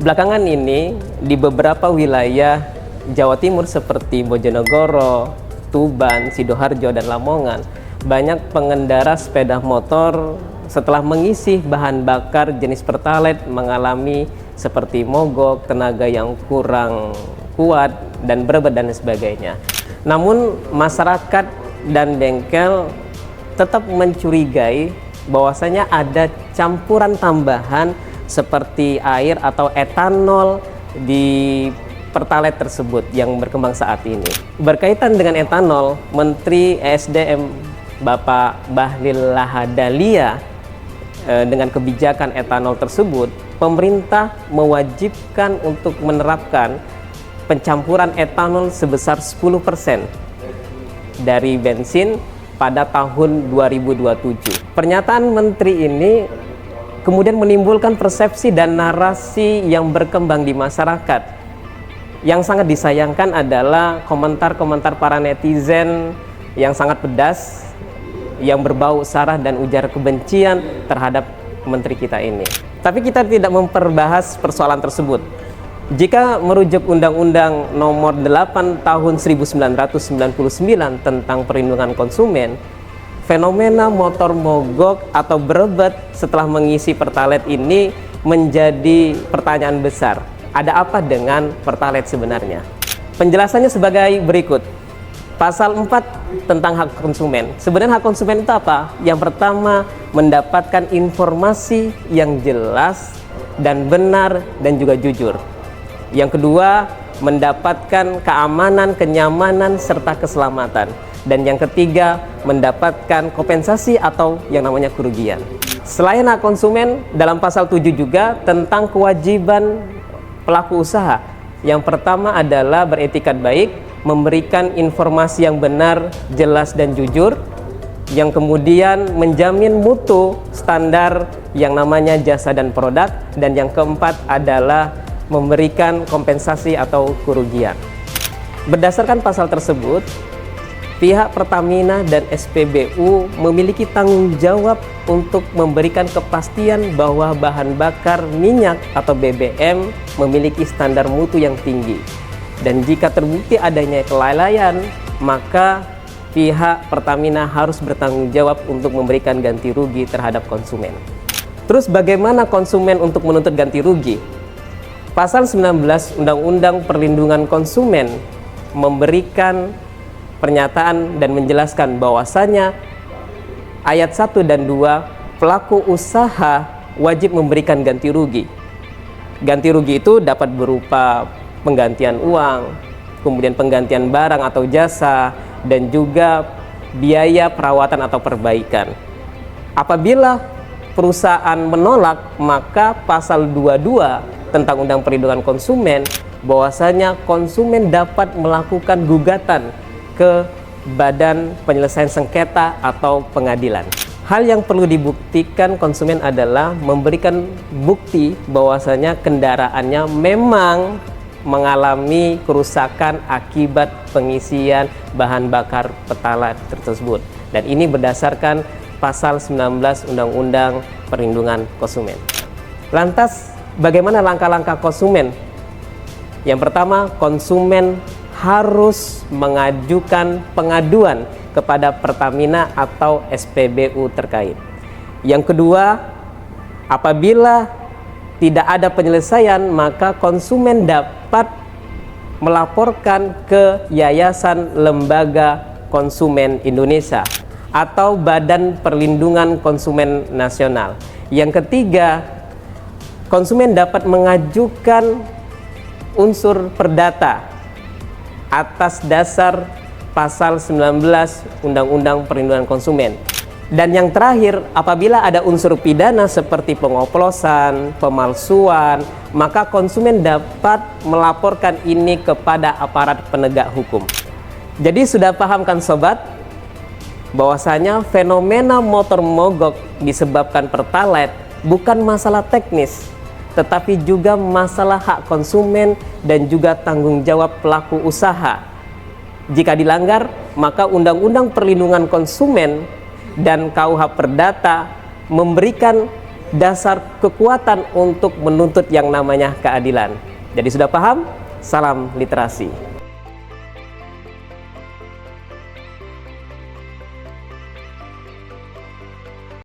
Belakangan ini di beberapa wilayah Jawa Timur seperti Bojonegoro, Tuban, Sidoarjo, dan Lamongan, banyak pengendara sepeda motor setelah mengisi bahan bakar jenis Pertalite mengalami seperti mogok, tenaga yang kurang kuat, dan berebut dan sebagainya. Namun masyarakat dan bengkel tetap mencurigai bahwasanya ada campuran tambahan seperti air atau etanol di Pertalite tersebut yang berkembang saat ini. Berkaitan dengan etanol, Menteri ESDM Bapak Bahlil Lahadalia dengan kebijakan etanol tersebut, pemerintah mewajibkan untuk menerapkan pencampuran etanol sebesar 10% dari bensin pada tahun 2027. Pernyataan menteri ini kemudian menimbulkan persepsi dan narasi yang berkembang di masyarakat. Yang sangat disayangkan adalah komentar-komentar para netizen yang sangat pedas, yang berbau sara dan ujar kebencian terhadap menteri kita ini. Tapi kita tidak memperbahas persoalan tersebut. Jika merujuk Undang-Undang Nomor 8 Tahun 1999 tentang perlindungan konsumen, fenomena motor mogok atau berebut setelah mengisi Pertalite ini menjadi pertanyaan besar. Ada apa dengan Pertalite sebenarnya? Penjelasannya sebagai berikut. Pasal 4 tentang hak konsumen. Sebenarnya hak konsumen itu apa? Yang pertama, mendapatkan informasi yang jelas dan benar dan juga jujur. Yang kedua, mendapatkan keamanan, kenyamanan, serta keselamatan. Dan yang ketiga, mendapatkan kompensasi atau yang namanya kerugian. Selain hak konsumen, dalam pasal 7 juga tentang kewajiban pelaku usaha. Yang pertama adalah beretikat baik, memberikan informasi yang benar, jelas, dan jujur. Yang kemudian menjamin mutu standar yang namanya jasa dan produk. Dan yang keempat adalah memberikan kompensasi atau kerugian. Berdasarkan pasal tersebut, pihak Pertamina dan SPBU memiliki tanggung jawab untuk memberikan kepastian bahwa bahan bakar minyak atau BBM memiliki standar mutu yang tinggi. Dan jika terbukti adanya kelalaian, maka pihak Pertamina harus bertanggung jawab untuk memberikan ganti rugi terhadap konsumen. Terus bagaimana konsumen untuk menuntut ganti rugi? Pasal 19 Undang-Undang Perlindungan Konsumen memberikan pernyataan dan menjelaskan bahwasanya ayat 1 dan 2 pelaku usaha wajib memberikan ganti rugi. Ganti rugi itu dapat berupa penggantian uang, kemudian penggantian barang atau jasa, dan juga biaya perawatan atau perbaikan. Apabila perusahaan menolak, maka pasal 22 tentang Undang Perlindungan Konsumen bahwasanya konsumen dapat melakukan gugatan ke Badan Penyelesaian Sengketa atau pengadilan. Hal yang perlu dibuktikan konsumen adalah memberikan bukti bahwasanya kendaraannya memang mengalami kerusakan akibat pengisian bahan bakar Pertalite tersebut. Dan ini berdasarkan pasal 19 Undang-Undang Perlindungan Konsumen. Lantas, bagaimana langkah-langkah konsumen? Yang pertama, konsumen harus mengajukan pengaduan kepada Pertamina atau SPBU terkait. Yang kedua, apabila tidak ada penyelesaian, maka konsumen dapat melaporkan ke Yayasan Lembaga Konsumen Indonesia atau Badan Perlindungan Konsumen Nasional. Yang ketiga, konsumen dapat mengajukan unsur perdata atas dasar pasal 19 Undang-Undang Perlindungan Konsumen. Dan yang terakhir, apabila ada unsur pidana seperti pengoplosan, pemalsuan, maka konsumen dapat melaporkan ini kepada aparat penegak hukum. Jadi sudah paham kan sobat, bahwasanya fenomena motor mogok disebabkan Pertalite bukan masalah teknis, tetapi juga masalah hak konsumen dan juga tanggung jawab pelaku usaha. Jika dilanggar, maka Undang-Undang Perlindungan Konsumen dan KUH Perdata memberikan dasar kekuatan untuk menuntut yang namanya keadilan. Jadi sudah paham? Salam literasi.